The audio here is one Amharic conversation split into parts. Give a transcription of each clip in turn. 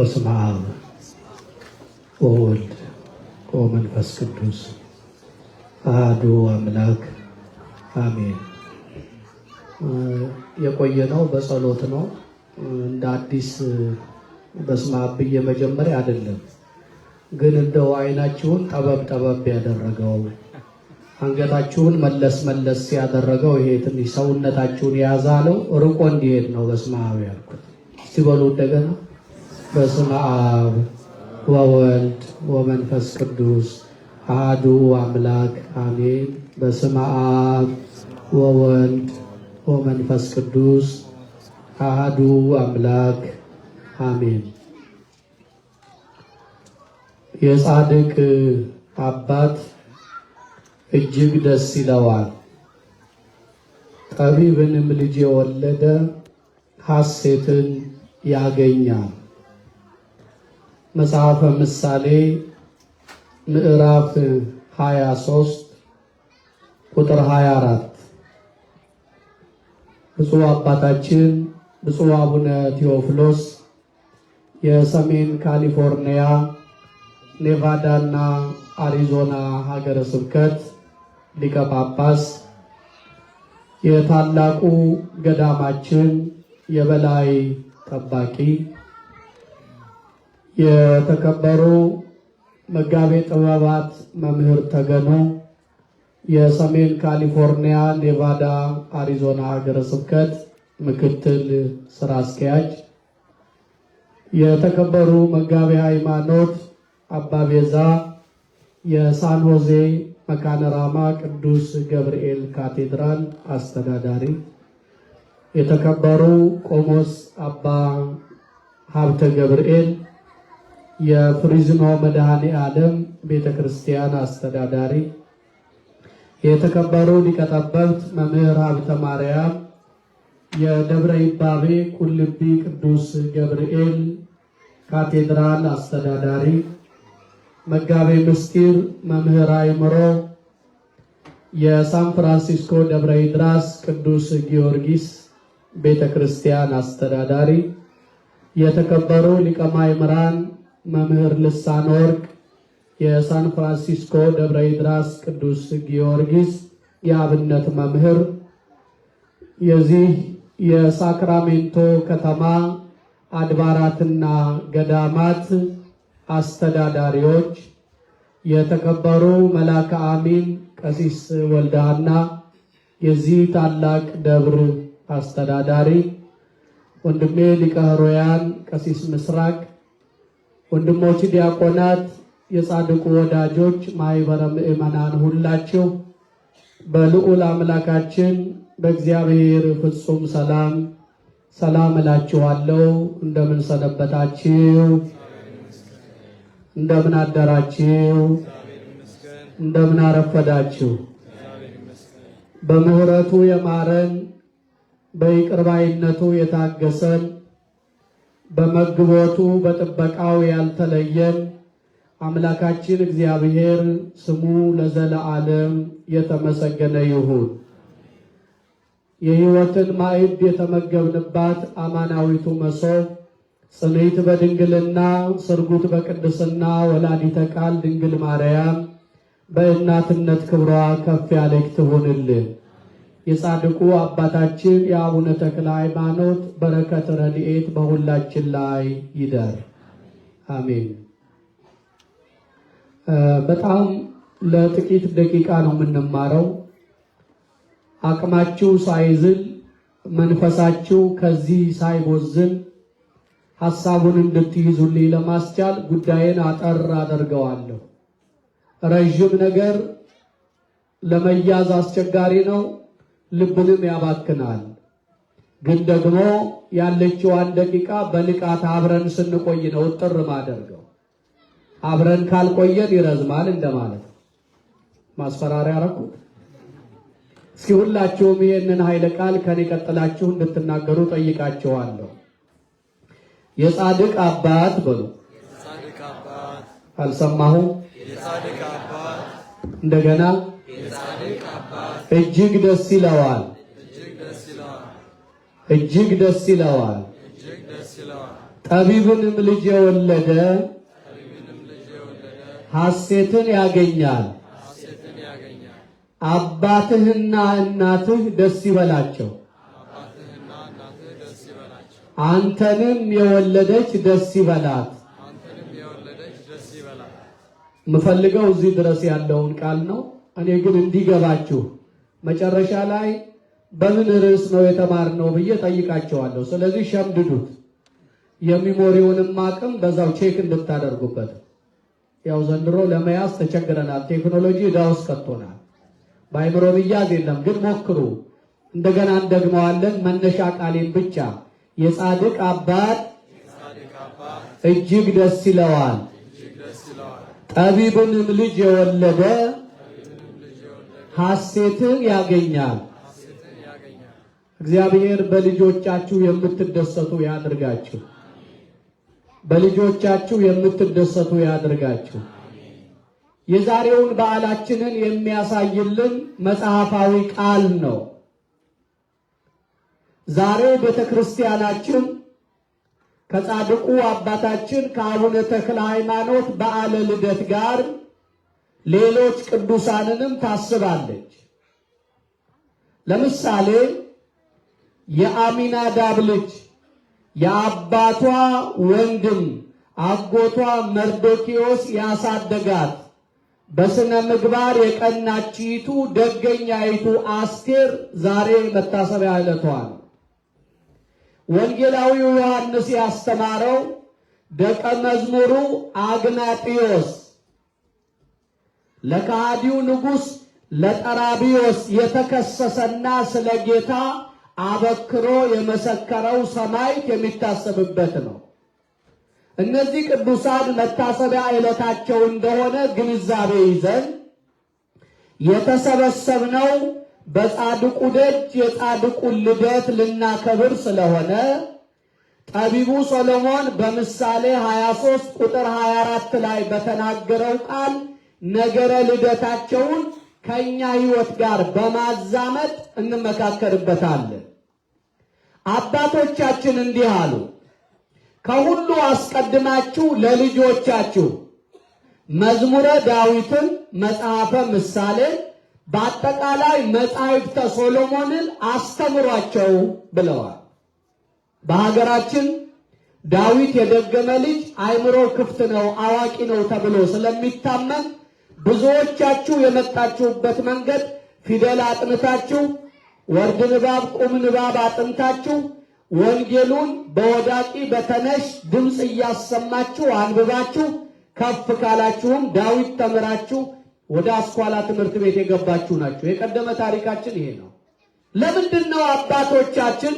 በስመ አብ ወወልድ ወመንፈስ ቅዱስ አሐዱ አምላክ አሜን። የቆየነው በጸሎት ነው። እንደ አዲስ በስመ አብ ብዬ መጀመሪያ አይደለም፣ ግን እንደው አይናችሁን ጠበብ ያደረገው አንገታችሁን መለስ ያደረገው ይሄ ትንሽ ሰውነታችሁን የያዛለው ርቆ እንዲሄድ ነው በስመ አብ ያልኩት። እስቲ በሉ እንደገና በስመ አብ ወወልድ ወመንፈስ ቅዱስ አሐዱ አምላክ አሜን። በስመ አብ ወወልድ ወመንፈስ ቅዱስ አሐዱ አምላክ አሜን። የጻድቅ አባት እጅግ ደስ ይለዋል፣ ጠቢብንም ልጅ የወለደ ሐሴትን ያገኛል። መጽሐፈ ምሳሌ ምዕራፍ 23 ቁጥር 24። ብፁዕ አባታችን ብፁዕ አቡነ ቴዎፍሎስ የሰሜን ካሊፎርኒያ ኔቫዳና አሪዞና ሀገረ ስብከት ሊቀ ጳጳስ፣ የታላቁ ገዳማችን የበላይ ጠባቂ፣ የተከበሩ መጋቤ ጥበባት መምህር ተገኑ የሰሜን ካሊፎርኒያ ኔቫዳ አሪዞና ሀገረ ስብከት ምክትል ስራ አስኪያጅ፣ የተከበሩ መጋቤ ሃይማኖት አባ ቤዛ የሳን ሆዜ መካነ ራማ ቅዱስ ገብርኤል ካቴድራል አስተዳዳሪ፣ የተከበሩ ቆሞስ አባ ሀብተ ገብርኤል የፍሪዝኖ መድኃኔ ዓለም ቤተክርስቲያን አስተዳዳሪ፣ የተከበሩ ሊቀ ጠበብት መምህር ሀብተ ማርያም የደብረ ይባቤ ቁልቢ ቅዱስ ገብርኤል ካቴድራል አስተዳዳሪ፣ መጋቤ ምስጢር መምህር አይምሮ የሳን ፍራንሲስኮ ደብረ ይድራስ ቅዱስ ጊዮርጊስ ቤተክርስቲያን አስተዳዳሪ፣ የተከበሩ ሊቀ ማእምራን መምህር ልሳነ ወርቅ የሳን ፍራንሲስኮ ደብረ ይድራስ ቅዱስ ጊዮርጊስ የአብነት መምህር፣ የዚህ የሳክራሜንቶ ከተማ አድባራትና ገዳማት አስተዳዳሪዎች፣ የተከበሩ መላከ አሚን ቀሲስ ወልደሃና የዚህ ታላቅ ደብር አስተዳዳሪ፣ ወንድሜ ሊቀ ኅሩያን ቀሲስ ምስራቅ፣ ወንድሞች ዲያቆናት፣ የጻድቁ ወዳጆች፣ ማኅበረ ምእመናን ሁላችሁ በልዑል አምላካችን በእግዚአብሔር ፍጹም ሰላም እላችኋለሁ። እንደምን ሰነበታችሁ? እንደምን አደራችሁ? እንደምን አረፈዳችሁ? በምህረቱ የማረን በይቅርባይነቱ የታገሰን በመግቦቱ በጥበቃው ያልተለየን አምላካችን እግዚአብሔር ስሙ ለዘለዓለም የተመሰገነ ይሁን። የሕይወትን ማዕድ የተመገብንባት አማናዊቱ መሶብ ጽንዕት በድንግልና ስርጉት በቅድስና ወላዲተ ቃል ድንግል ማርያም በእናትነት ክብሯ ከፍ ያለች ትሁንልን። የጻድቁ አባታችን የአቡነ ተክለ ሃይማኖት በረከት ረድኤት በሁላችን ላይ ይደር፣ አሜን። በጣም ለጥቂት ደቂቃ ነው የምንማረው። አቅማችሁ ሳይዝል መንፈሳችሁ ከዚህ ሳይቦዝን ሐሳቡን እንድትይዙልኝ ለማስቻል ጉዳይን አጠር አደርገዋለሁ። ረዥም ነገር ለመያዝ አስቸጋሪ ነው፣ ልብንም ያባክናል። ግን ደግሞ ያለችዋን ደቂቃ በንቃት አብረን ስንቆይ ነው ጥር ማደርገው። አብረን ካልቆየን ይረዝማል እንደማለት ነው። ማስፈራሪያ አደረኩት። እስኪ ሁላችሁም ይህንን ኃይለ ቃል ከኔ ቀጥላችሁ እንድትናገሩ ጠይቃችኋለሁ። የጻድቅ አባት በሉ። አልሰማሁም። እንደገና እጅግ ደስ ይለዋል። እጅግ ደስ ይለዋል። ጠቢብንም ልጅ የወለደ ሐሴትን ያገኛል። አባትህና እናትህ ደስ ይበላቸው። አንተንም የወለደች ደስ ይበላት። ምፈልገው እዚህ ድረስ ያለውን ቃል ነው። እኔ ግን እንዲገባችሁ መጨረሻ ላይ በምን ርዕስ ነው የተማርነው ብዬ ጠይቃቸዋለሁ። ስለዚህ ሸምድዱት፣ የሚሞሪውንም አቅም በዛው ቼክ እንድታደርጉበት። ያው ዘንድሮ ለመያዝ ተቸግረናል። ቴክኖሎጂ ዕዳ ውስጥ ከቶናል። በአይምሮ ብያዝ የለም፣ ግን ሞክሩ። እንደገና እንደግመዋለን። መነሻ ቃሌን ብቻ የጻድቅ አባት እጅግ ደስ ይለዋል፣ ጠቢብንም ልጅ የወለደ ሐሴትን ያገኛል። እግዚአብሔር በልጆቻችሁ የምትደሰቱ ያድርጋችሁ። በልጆቻችሁ የምትደሰቱ ያድርጋችሁ። የዛሬውን በዓላችንን የሚያሳይልን መጽሐፋዊ ቃል ነው። ዛሬ ቤተክርስቲያናችን ከጻድቁ አባታችን ከአቡነ ተክለ ሃይማኖት በዓለ ልደት ጋር ሌሎች ቅዱሳንንም ታስባለች። ለምሳሌ የአሚናዳብ ልጅ የአባቷ ወንድም አጎቷ መርዶኪዮስ ያሳደጋት በስነ ምግባር የቀናችይቱ ደገኛይቱ አስቴር ዛሬ መታሰቢያ ዕለቷ ነው። ወንጌላዊው ዮሐንስ ያስተማረው ደቀ መዝሙሩ አግናጢዮስ ለከሃዲው ንጉሥ ለጠራቢዮስ የተከሰሰና ስለ ጌታ አበክሮ የመሰከረው ሰማዕት የሚታሰብበት ነው። እነዚህ ቅዱሳን መታሰቢያ ዕለታቸው እንደሆነ ግንዛቤ ይዘን የተሰበሰብነው በጻድቁ ደጅ የጻድቁን ልደት ልናከብር ስለሆነ ጠቢቡ ሰሎሞን በምሳሌ 23 ቁጥር 24 ላይ በተናገረው ቃል ነገረ ልደታቸውን ከኛ ሕይወት ጋር በማዛመድ እንመካከርበታለን። አባቶቻችን እንዲህ አሉ፣ ከሁሉ አስቀድማችሁ ለልጆቻችሁ መዝሙረ ዳዊትን፣ መጽሐፈ ምሳሌ፣ በአጠቃላይ መጻሕፍተ ሶሎሞንን አስተምሯቸው ብለዋል። በሀገራችን ዳዊት የደገመ ልጅ አእምሮ ክፍት ነው፣ አዋቂ ነው ተብሎ ስለሚታመን ብዙዎቻችሁ የመጣችሁበት መንገድ ፊደል አጥንታችሁ፣ ወርድ ንባብ፣ ቁም ንባብ አጥንታችሁ፣ ወንጌሉን በወዳቂ በተነሽ ድምፅ እያሰማችሁ አንብባችሁ ከፍ ካላችሁም ዳዊት ተምራችሁ ወደ አስኳላ ትምህርት ቤት የገባችሁ ናችሁ። የቀደመ ታሪካችን ይሄ ነው። ለምንድን ነው አባቶቻችን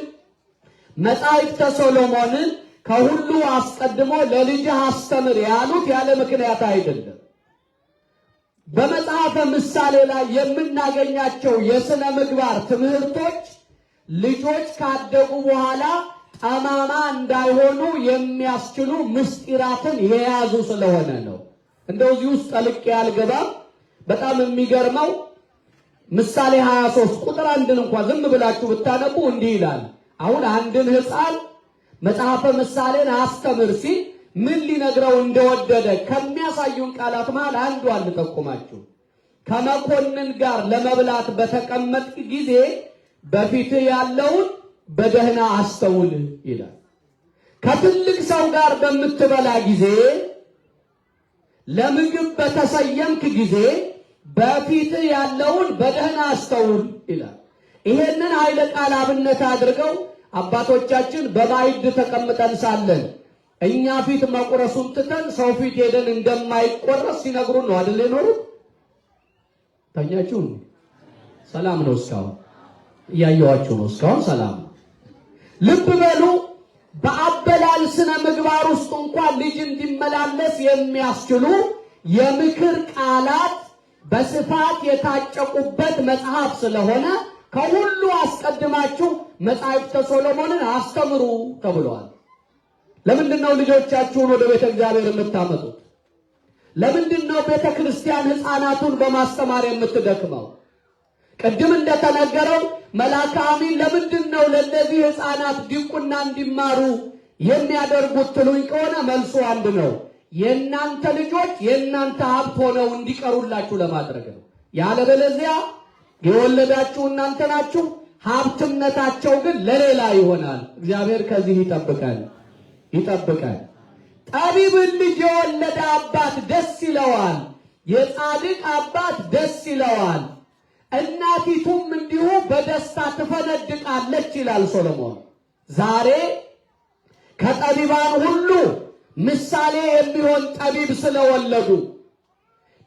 መጻሕፍተ ሶሎሞንን ከሁሉ አስቀድሞ ለልጅህ አስተምር ያሉት? ያለ ምክንያት አይደለም። በመጽሐፈ ምሳሌ ላይ የምናገኛቸው የሥነ ምግባር ትምህርቶች ልጆች ካደጉ በኋላ ጠማማ እንዳይሆኑ የሚያስችሉ ምስጢራትን የያዙ ስለሆነ ነው። እንደዚህ ውስጥ ጠልቄ አልገባም። በጣም የሚገርመው ምሳሌ 23 ቁጥር 1 እንኳን ዝም ብላችሁ ብታነቡ እንዲህ ይላል። አሁን አንድን ሕፃን መጽሐፈ ምሳሌን አስተምር ሲል ምን ሊነግረው እንደወደደ ከሚያሳዩን ቃላት መሃል አንዷን ልጠቁማችሁ። ከመኮንን ጋር ለመብላት በተቀመጥክ ጊዜ በፊት ያለውን በደህና አስተውል ይላል። ከትልቅ ሰው ጋር በምትበላ ጊዜ፣ ለምግብ በተሰየምክ ጊዜ በፊት ያለውን በደህና አስተውል ይላል። ይሄንን ኃይለ ቃል አብነት አድርገው አባቶቻችን በማዕድ ተቀምጠን ሳለን እኛ ፊት መቁረሱን ትተን ሰው ፊት ሄደን እንደማይቆረስ ሲነግሩን ነው አይደል የኖሩት? ተኛችሁ? ሰላም ነው? እስካሁን እያየኋችሁ ነው። እስካሁን ሰላም ነው። ልብ በሉ። በአበላል ስነ ምግባር ውስጥ እንኳን ልጅ እንዲመላለስ የሚያስችሉ የምክር ቃላት በስፋት የታጨቁበት መጽሐፍ ስለሆነ ከሁሉ አስቀድማችሁ መጻሕፍተ ሶሎሞንን አስተምሩ ተብሏል። ለምንድን ነው ልጆቻችሁን ወደ ቤተ እግዚአብሔር የምታመጡት? ለምንድን ነው ቤተ ክርስቲያን ሕፃናቱን በማስተማር የምትደክመው? ቅድም እንደተነገረው መልአከ አሚን ለምንድን ነው ለእነዚህ ሕፃናት ዲቁና እንዲማሩ የሚያደርጉት ትሉኝ ከሆነ መልሱ አንድ ነው። የእናንተ ልጆች የእናንተ ሀብት ሆነው እንዲቀሩላችሁ ለማድረግ ነው። ያለበለዚያ የወለዳችሁ እናንተ ናችሁ፣ ሀብትነታቸው ግን ለሌላ ይሆናል። እግዚአብሔር ከዚህ ይጠብቃል። ጠቢብን ልጅ የወለደ አባት ደስ ይለዋል፣ የጻድቅ አባት ደስ ይለዋል፣ እናቲቱም እንዲሁ በደስታ ትፈነድቃለች ይላል ሶሎሞን። ዛሬ ከጠቢባን ሁሉ ምሳሌ የሚሆን ጠቢብ ስለወለዱ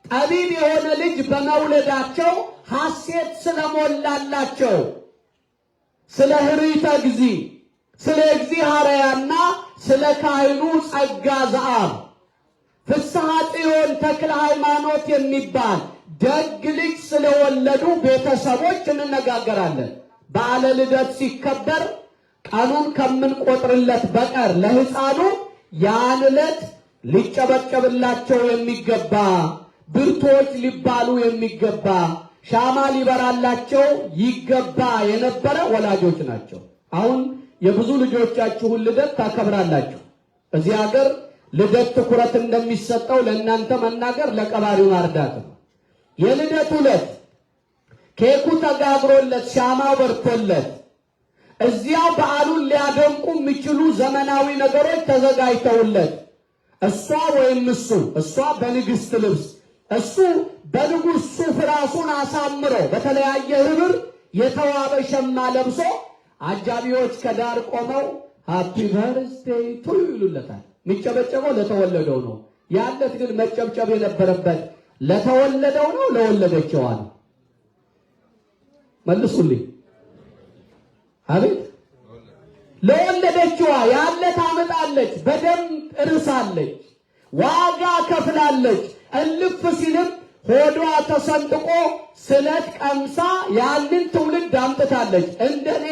ጠቢብ የሆነ ልጅ በመውለዳቸው ሐሴት ስለሞላላቸው ስለ ህሪተ ጊዜ ስለ እግዚአብሔርና ስለ ካህኑ ጸጋ ዘአብ ፍስሐ ጽዮን ተክለ ሃይማኖት የሚባል ደግ ልጅ ስለወለዱ ቤተሰቦች እንነጋገራለን። በዓለ ልደት ሲከበር ቀኑን ከምንቆጥርለት በቀር ለሕፃኑ ያን ዕለት ሊጨበጨብላቸው የሚገባ ብርቶች ሊባሉ የሚገባ ሻማ ሊበራላቸው ይገባ የነበረ ወላጆች ናቸው። አሁን የብዙ ልጆቻችሁን ልደት ታከብራላችሁ። እዚህ ሀገር ልደት ትኩረት እንደሚሰጠው ለእናንተ መናገር ለቀባሪው ማርዳት ነው። የልደት ዕለት ኬኩ ተጋግሮለት ሻማው በርቶለት እዚያው በዓሉን ሊያደምቁ የሚችሉ ዘመናዊ ነገሮች ተዘጋጅተውለት እሷ ወይም እሷ በንግሥት ልብስ እሱ በንጉሥ ሱፍ ራሱን አሳምሮ በተለያየ ህብር የተዋበ ሸማ ለብሶ አጃቢዎች ከዳር ቆመው ሃፒ በርዝዴይ ቱ ይሉለታል። የሚጨበጨበው ለተወለደው ነው። ያለት ግን መጨብጨብ የነበረበት ለተወለደው ነው ለወለደችዋ ነው? መልሱልኝ። አቤት ለወለደችዋ ያለት አመጣለች፣ በደንብ እርሳለች፣ ዋጋ ከፍላለች። እልፍ ሲልም ሆዷ ተሰንጥቆ ስለት ቀምሳ ያንን ትውልድ አምጥታለች። እንደኔ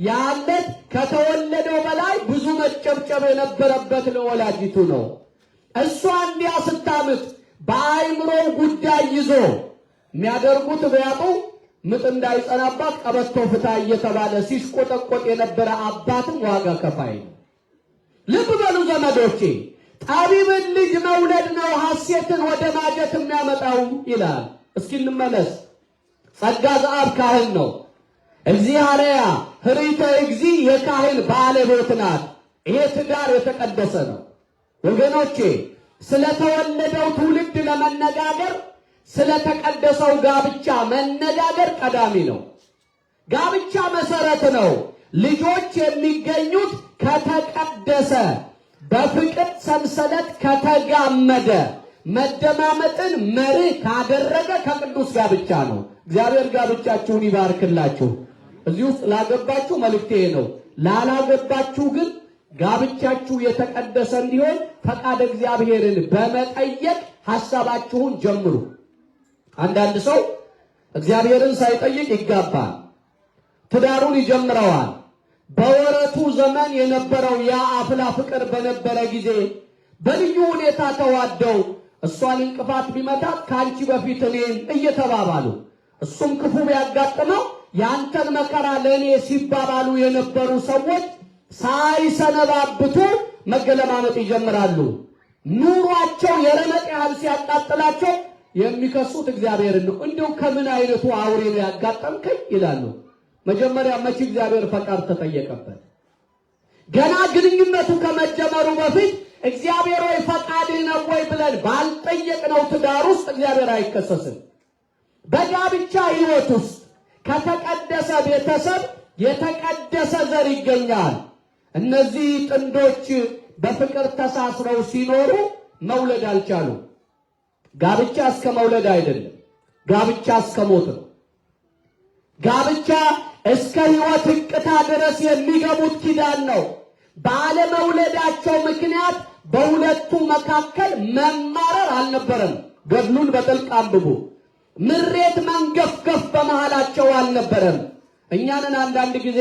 ያለት ከተወለደው በላይ ብዙ መጨብጨብ የነበረበት ለወላጅቱ ነው። እሷ እንዲያ ስታምጥ በአይምሮ ጉዳይ ይዞ የሚያደርጉት ቢያጡ ምጥ እንዳይጸናባት ቀበቶ ፍታ እየተባለ ሲሽቆጠቆጥ የነበረ አባትም ዋጋ ከፋይ ነው። ልብ በሉ ዘመዶቼ፣ ጠቢብን ልጅ መውለድ ነው ሐሴትን ወደ ማጀት የሚያመጣው ይላል። እስኪ እንመለስ። ጸጋ ዘአብ ካህን ነው። እግዚአብሔር ህሪተ እግዚ የካህን ባለቤት ናት። ይሄ ትዳር የተቀደሰ ነው ወገኖቼ። ስለተወለደው ትውልድ ለመነጋገር ስለተቀደሰው ጋብቻ መነጋገር ቀዳሚ ነው። ጋብቻ መሰረት ነው። ልጆች የሚገኙት ከተቀደሰ በፍቅር ሰንሰለት ከተጋመደ መደማመጥን መርህ ካደረገ ከቅዱስ ጋብቻ ነው። እግዚአብሔር ጋብቻችሁን ይባርክላችሁ። እዚህ ውስጥ ላገባችሁ መልእክቴ ነው። ላላገባችሁ ግን ጋብቻችሁ የተቀደሰ እንዲሆን ፈቃድ እግዚአብሔርን በመጠየቅ ሐሳባችሁን ጀምሩ። አንዳንድ ሰው እግዚአብሔርን ሳይጠይቅ ይጋባል፣ ትዳሩን ይጀምረዋል። በወረቱ ዘመን የነበረው ያ አፍላ ፍቅር በነበረ ጊዜ በልዩ ሁኔታ ተዋደው እሷን እንቅፋት ቢመታት ካንቺ በፊት እኔን እየተባባሉ እሱም ክፉ ቢያጋጥመው ያንተን መከራ ለእኔ ሲባባሉ የነበሩ ሰዎች ሳይሰነባብቱ መገለማመጥ ይጀምራሉ። ኑሯቸው የረመጥ ያህል ሲያቃጥላቸው የሚከሱት እግዚአብሔርን ነው። እንደው ከምን አይነቱ አውሬ ነው ያጋጠምከኝ ይላሉ። መጀመሪያ መቼ እግዚአብሔር ፈቃድ ተጠየቀበት? ገና ግንኙነቱ ከመጀመሩ በፊት እግዚአብሔር ወይ ፈቃድህ ነው ወይ ብለን ባልጠየቅነው ትዳር ውስጥ እግዚአብሔር አይከሰስም። በጋብቻ ሕይወት ውስጥ ከተቀደሰ ቤተሰብ የተቀደሰ ዘር ይገኛል። እነዚህ ጥንዶች በፍቅር ተሳስረው ሲኖሩ መውለድ አልቻሉ። ጋብቻ እስከ መውለድ አይደለም፣ ጋብቻ እስከ ሞት ነው። ጋብቻ እስከ ሕይወት ሕቅታ ድረስ የሚገቡት ኪዳን ነው። ባለመውለዳቸው ምክንያት በሁለቱ መካከል መማረር አልነበረም። ገድሉን በጥልቅ አንብቡ። ምሬት መንገፍገፍ በመሃላቸው አልነበረም። እኛንን አንዳንድ ጊዜ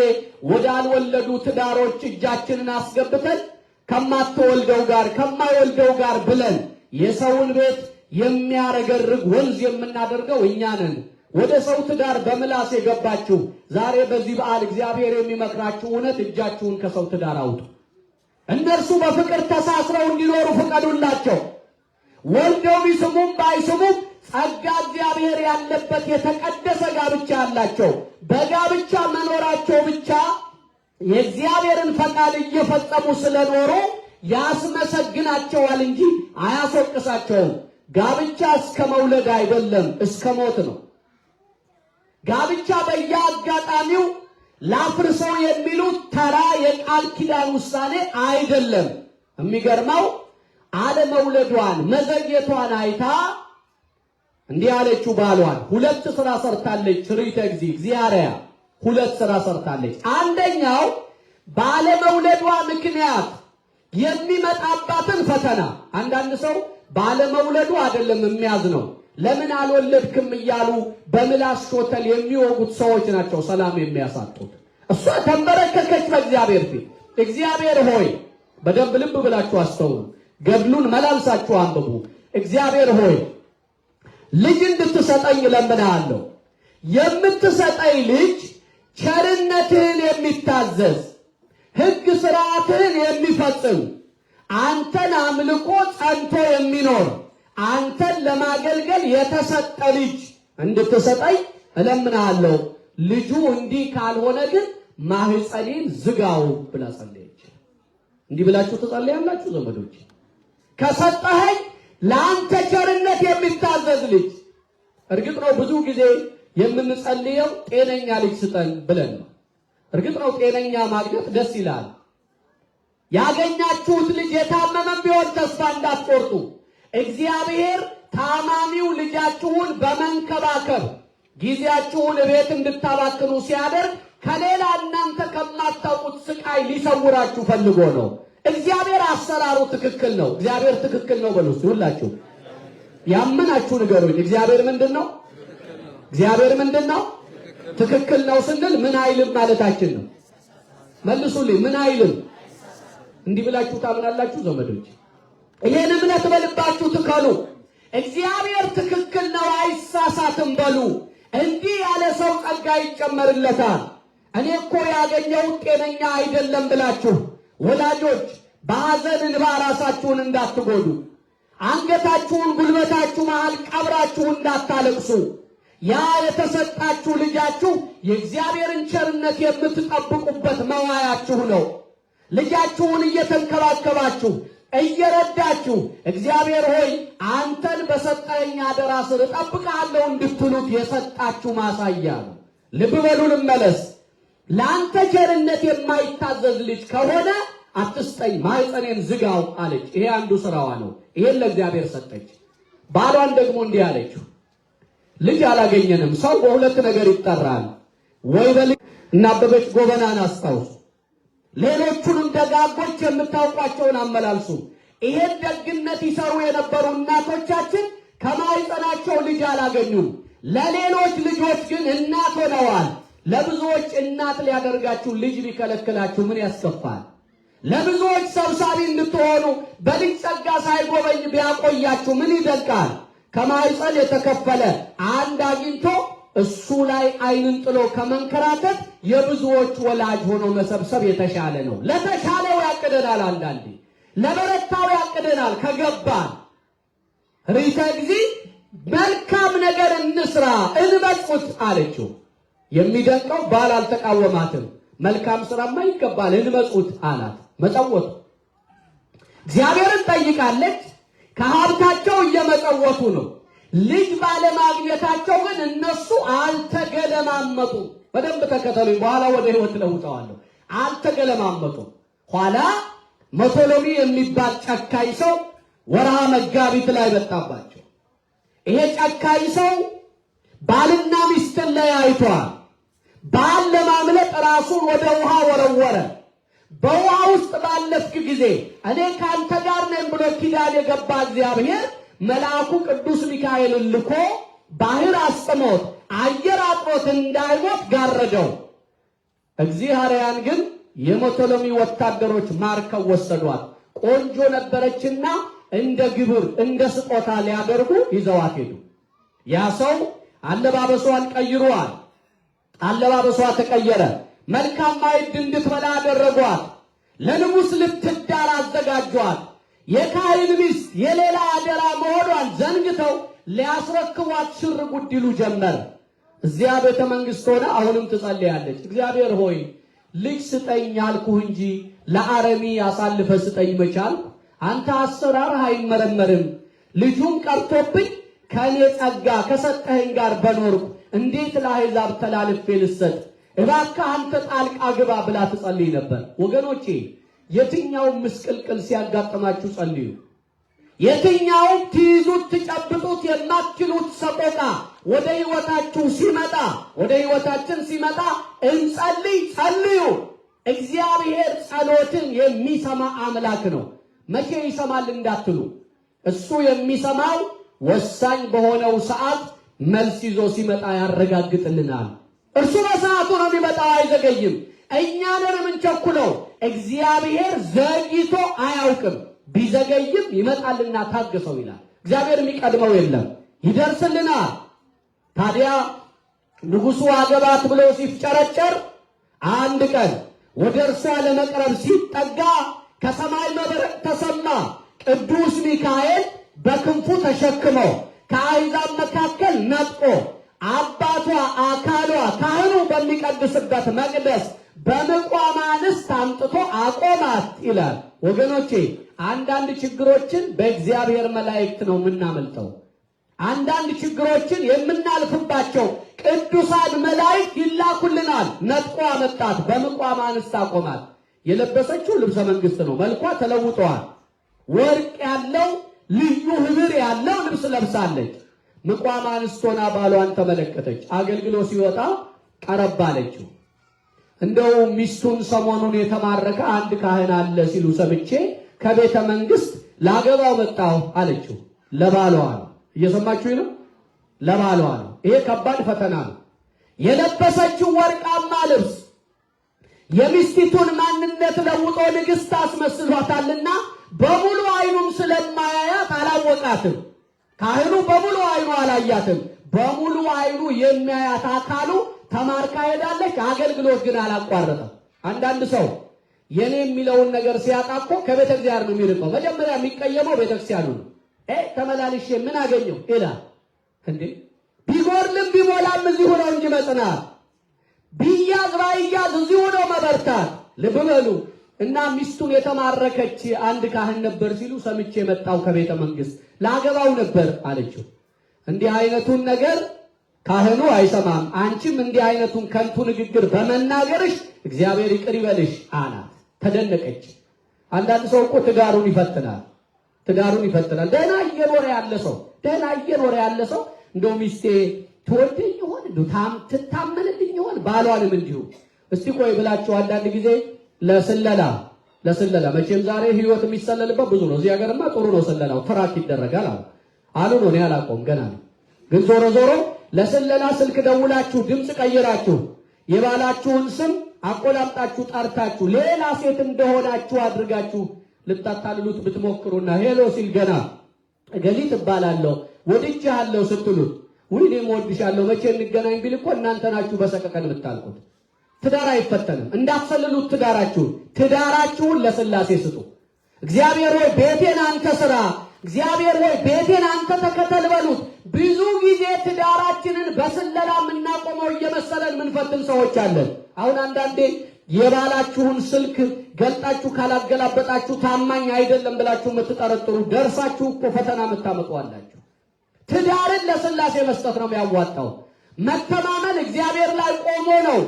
ወደ አልወለዱ ትዳሮች እጃችንን አስገብተን ከማትወልደው ጋር ከማይወልደው ጋር ብለን የሰውን ቤት የሚያረገርግ ወንዝ የምናደርገው እኛንን። ወደ ሰው ትዳር በምላስ የገባችሁ ዛሬ በዚህ በዓል እግዚአብሔር የሚመክራችሁ እውነት እጃችሁን ከሰው ትዳር አውጡ። እነርሱ በፍቅር ተሳስረው እንዲኖሩ ፍቀዱላቸው። ወልደው ቢስሙም ባይስሙም ጸጋ እግዚአብሔር ያለበት የተቀደሰ ጋብቻ አላቸው። በጋብቻ መኖራቸው ብቻ የእግዚአብሔርን ፈቃድ እየፈጸሙ ስለኖሩ ያስመሰግናቸዋል እንጂ አያስወቅሳቸውም። ጋብቻ እስከ መውለድ አይደለም፣ እስከ ሞት ነው። ጋብቻ በየአጋጣሚው ላፍርሰው የሚሉት ተራ የቃል ኪዳን ውሳኔ አይደለም። የሚገርመው አለመውለዷን መዘግየቷን አይታ እንዲህ አለችው ባሏን። ሁለት ስራ ሰርታለች። ርኢተ እግዚአርያ ሁለት ስራ ሰርታለች። አንደኛው ባለመውለዷ ምክንያት የሚመጣባትን ፈተና። አንዳንድ ሰው ባለመውለዱ አይደለም የሚያዝነው፣ ለምን አልወለድክም እያሉ በምላስ ሾተል የሚወጉት ሰዎች ናቸው ሰላም የሚያሳጡት። እሷ ተንበረከከች በእግዚአብሔር ፊት። እግዚአብሔር ሆይ፣ በደንብ ልብ ብላችሁ አስተውሉ፣ ገድሉን መላልሳችሁ አንብቡ። እግዚአብሔር ሆይ ልጅ እንድትሰጠኝ እለምንሃለሁ። የምትሰጠኝ ልጅ ቸርነትህን የሚታዘዝ ሕግ ሥርዓትህን የሚፈጽም አንተን አምልኮ ጸንቶ የሚኖር አንተን ለማገልገል የተሰጠ ልጅ እንድትሰጠኝ እለምንሃለሁ። ልጁ እንዲህ ካልሆነ ግን ማህፀኔን ዝጋው ብላ ጸለየች። እንዲህ ብላችሁ ትጸልያላችሁ ዘመዶች? ከሰጠኸኝ ለአንተ ቸርነት የሚታዘዝ ልጅ። እርግጥ ነው ብዙ ጊዜ የምንጸልየው ጤነኛ ልጅ ስጠን ብለን ነው። እርግጥ ነው ጤነኛ ማግኘት ደስ ይላል። ያገኛችሁት ልጅ የታመመም ቢሆን ተስፋ እንዳትቆርጡ። እግዚአብሔር ታማሚው ልጃችሁን በመንከባከብ ጊዜያችሁን ቤት እንድታባክኑ ሲያደርግ ከሌላ እናንተ ከማታውቁት ስቃይ ሊሰውራችሁ ፈልጎ ነው። እግዚአብሔር አሰራሩ ትክክል ነው። እግዚአብሔር ትክክል ነው በሉ እስቲ ሁላችሁ። ያመናችሁ ንገሩኝ። እግዚአብሔር ምንድነው? እግዚአብሔር ምንድነው? ትክክል ነው ስንል ምን አይልም ማለታችን ነው? መልሱልኝ። ምን አይልም? እንዲህ ብላችሁ ታምናላችሁ ዘመዶች? ይሄን እምነት በልባችሁ ትከሉ። እግዚአብሔር ትክክል ነው አይሳሳትም በሉ። እንዲህ ያለ ሰው ጸጋ ይጨመርለታል። እኔ እኮ ያገኘሁት ጤነኛ አይደለም ብላችሁ ወላጆች በሐዘን እንባ ራሳችሁን እንዳትጎዱ፣ አንገታችሁን ጉልበታችሁ መሃል ቀብራችሁ እንዳታለቅሱ። ያ የተሰጣችሁ ልጃችሁ የእግዚአብሔርን ቸርነት የምትጠብቁበት መዋያችሁ ነው። ልጃችሁን እየተንከባከባችሁ እየረዳችሁ እግዚአብሔር ሆይ አንተን በሰጠኝ አደራ ስር እጠብቅሃለሁ እንድትሉት የሰጣችሁ ማሳያ ነው። ልብ በሉ ልመለስ። ለአንተ ቸርነት የማይታዘዝ ልጅ ከሆነ አትስጠኝ፣ ማህፀኔን ዝጋው አለች። ይሄ አንዱ ስራዋ ነው። ይሄን ለእግዚአብሔር ሰጠች። ባሏን ደግሞ እንዲህ አለችው፣ ልጅ አላገኘንም። ሰው በሁለት ነገር ይጠራል። ወይ በልጅ እና አበበች ጎበናን አስታውሱ። ሌሎቹንም ደጋጎች የምታውቋቸውን አመላልሱ። ይሄን ደግነት ይሰሩ የነበሩ እናቶቻችን ከማህፀናቸው ልጅ አላገኙም። ለሌሎች ልጆች ግን እናት ሆነዋል። ለብዙዎች እናት ሊያደርጋችሁ ልጅ ሊከለክላችሁ ምን ያስከፋል? ለብዙዎች ሰብሳቢ እንድትሆኑ በልጅ ጸጋ ሳይጎበኝ ቢያቆያችሁ ምን ይደንቃል? ከማህፀን የተከፈለ አንድ አግኝቶ እሱ ላይ ዓይንን ጥሎ ከመንከራተት የብዙዎች ወላጅ ሆኖ መሰብሰብ የተሻለ ነው። ለተሻለው ያቅደናል፣ አንዳንዴ ለበረታው ያቅደናል። ከገባን ርኢተ እግዚእ መልካም ነገር እንስራ እንመጽውት አለችው። የሚደንቀው ባል አልተቃወማትም። መልካም ስራማ ይገባል እንመጽውት አላት። መጸወቱ እግዚአብሔርን ጠይቃለች። ከሀብታቸው እየመጸወቱ ነው። ልጅ ባለማግኘታቸው ግን እነሱ አልተገለማመጡ። በደንብ ተከተሉኝ፣ በኋላ ወደ ህይወት ለውጠዋለሁ። አልተገለማመጡ። ኋላ መቶሎሚ የሚባል ጨካኝ ሰው ወርሃ መጋቢት ላይ መጣባቸው። ይሄ ጨካኝ ሰው ባልና ሚስትን ለያይቷል። ባል ለማምለጥ ራሱን ወደ ውሃ ወረወረ። በውሃ ውስጥ ባለፍክ ጊዜ እኔ ካንተ ጋር ነኝ ብሎ ኪዳን የገባ እግዚአብሔር መልአኩ ቅዱስ ሚካኤልን ልኮ ባህር አስጥሞት አየር አጥሮት እንዳይሞት ጋረደው። እግዚአብሔርን ግን የሞቶሎሚ ወታደሮች ማርከው ወሰዷት። ቆንጆ ነበረችና እንደ ግብር እንደ ስጦታ ሊያደርጉ ይዘዋት ሄዱ። ያ ሰው አለባበሷን ቀይሯል። አለባበሷ ተቀየረ። መልካም ማዕድ እንድትበላ አደረጓት። ለንጉሥ ልትዳር አዘጋጇት። የካህን ሚስት የሌላ አደራ መሆኗን ዘንግተው ሊያስረክቧት ሽር ጉድ ይሉ ጀመር። እዚያ ቤተ መንግሥት ሆነ አሁንም ትጸልያለች። እግዚአብሔር ሆይ ልጅ ስጠኝ አልኩህ እንጂ ለአረሚ አሳልፈ ስጠኝ መቻል። አንተ አሰራርህ አይመረመርም። ልጁን ቀርቶብኝ ከእኔ ጸጋ ከሰጠኸኝ ጋር በኖርኩ እንዴት ለአሕዛብ ተላልፌ ልሰጥ? እባክህ አንተ ጣልቃ ግባ ብላ ትጸልይ ነበር። ወገኖቼ የትኛውም ምስቅልቅል ሲያጋጥማችሁ ጸልዩ። የትኛውም ትይዙት ትጨብጡት የማትችሉት ሰቆቃ ወደ ሕይወታችሁ ሲመጣ ወደ ሕይወታችን ሲመጣ እንጸልይ፣ ጸልዩ። እግዚአብሔር ጸሎትን የሚሰማ አምላክ ነው። መቼ ይሰማል እንዳትሉ፣ እሱ የሚሰማው ወሳኝ በሆነው ሰዓት መልስ ይዞ ሲመጣ ያረጋግጥልናል። እርሱ በሰዓቱ ነው የሚመጣው፣ አይዘገይም። እኛ ነን የምንቸኩለው። እግዚአብሔር ዘግይቶ አያውቅም። ቢዘገይም ይመጣልና ታገሰው ይላል። እግዚአብሔር የሚቀድመው የለም፣ ይደርስልናል። ታዲያ ንጉሡ አገባት ብሎ ሲፍጨረጨር አንድ ቀን ወደ እርሷ ለመቅረብ ሲጠጋ ከሰማይ መብረቅ ተሰማ። ቅዱስ ሚካኤል በክንፉ ተሸክሞ ከአሕዛብ መካከል ነጥቆ አባቷ አካሏ ካህኑ በሚቀድስበት መቅደስ በምቋም አንስት አምጥቶ አቆማት ይላል። ወገኖቼ አንዳንድ ችግሮችን በእግዚአብሔር መላእክት ነው የምናመልጠው። አንዳንድ ችግሮችን የምናልፍባቸው ቅዱሳን መላእክት ይላኩልናል። ነጥቆ አመጣት፣ በምቋም አንስት አቆማት። የለበሰችው ልብሰ መንግስት ነው። መልኳ ተለውጧል። ወርቅ ያለው ልዩ ህብር ያለው ልብስ ለብሳለች። ምቋም አንስት ሆና ባሏን ተመለከተች። አገልግሎ ሲወጣ ቀረብ አለችው። እንደው ሚስቱን ሰሞኑን የተማረከ አንድ ካህን አለ ሲሉ ሰምቼ ከቤተ መንግስት ላገባው መጣሁ አለችው። ለባሏ ነው። እየሰማችሁኝ ነው? ለባሏ ነው። ይሄ ከባድ ፈተና ነው። የለበሰችው ወርቃማ ልብስ የሚስቲቱን ማንነት ለውጦ ንግሥት አስመስሏታልና በሙሉ አይኑም ስለማያያት አላወቃትም። ካህኑ በሙሉ አይኑ አላያትም። በሙሉ አይኑ የሚያያት አካሉ ተማርካ ሄዳለች። አገልግሎት ግን አላቋረጠም። አንዳንድ ሰው የኔ የሚለውን ነገር ሲያጣ እኮ ከቤተ እግዚአብሔር ነው የሚርቀው። መጀመሪያ የሚቀየመው ቤተክርስቲያኑ ነው። ተመላልሼ ምን አገኘው ይላል። እንዴ ቢጎርልም ቢሞላም እዚሁ ነው እንጂ መጽናት፣ ቢያዝ ባይያዝ እዚሁ ነው መበርታት። ልብ በሉ። እና ሚስቱን የተማረከች አንድ ካህን ነበር ሲሉ ሰምቼ መጣው ከቤተ መንግስት ላገባው ነበር አለችው። እንዲህ አይነቱን ነገር ካህኑ አይሰማም። አንቺም እንዲህ አይነቱን ከንቱ ንግግር በመናገርሽ እግዚአብሔር ይቅር ይበልሽ አላት። ተደነቀች። አንዳንድ ሰው እኮ ትዳሩን ይፈትናል። ደህና እየኖረ ያለ ሰው እንደው ሚስቴ ትወደኝ ይሆን እንደው ትታመንልኝ ይሆን ባሏንም እንዲሁ እስቲ ቆይ ብላችሁ አንዳንድ ጊዜ ለስለላ መቼም ዛሬ ህይወት የሚሰለልበት ብዙ ነው። እዚህ ሀገርማ ጥሩ ነው ስለላው፣ ትራክ ይደረጋል አሉ ነው። እኔ አላውቀውም ገና ነው። ግን ዞሮ ለስለላ ስልክ ደውላችሁ ድምፅ ቀይራችሁ የባላችሁን ስም አቆላምጣችሁ ጠርታችሁ ሌላ ሴት እንደሆናችሁ አድርጋችሁ ልታታልሉት ብትሞክሩና ሄሎ ሲል ገና እገሊት እባላለሁ ወድጄሃለሁ ስትሉት እኔም ወድሻለሁ መቼ እንገናኝ ቢል እኮ እናንተ ናችሁ በሰቀቀን የምታልቁት። ትዳር አይፈተንም። እንዳትሰልሉት ትዳራችሁን ለስላሴ ስጡ። እግዚአብሔር ሆይ ቤቴን አንተ ስራ፣ እግዚአብሔር ሆይ ቤቴን አንተ ተከተል በሉት። ብዙ ጊዜ ትዳራችንን በስለላ የምናቆመው እየመሰለን ምንፈትን ሰዎች አለን። አሁን አንዳንዴ የባላችሁን ስልክ ገልጣችሁ ካላገላበጣችሁ ታማኝ አይደለም ብላችሁ የምትጠረጥሩ ደርሳችሁ እኮ ፈተና የምታመጡአላችሁ። ትዳርን ለስላሴ መስጠት ነው የሚያዋጣው። መተማመን እግዚአብሔር ላይ ቆሞ ነው።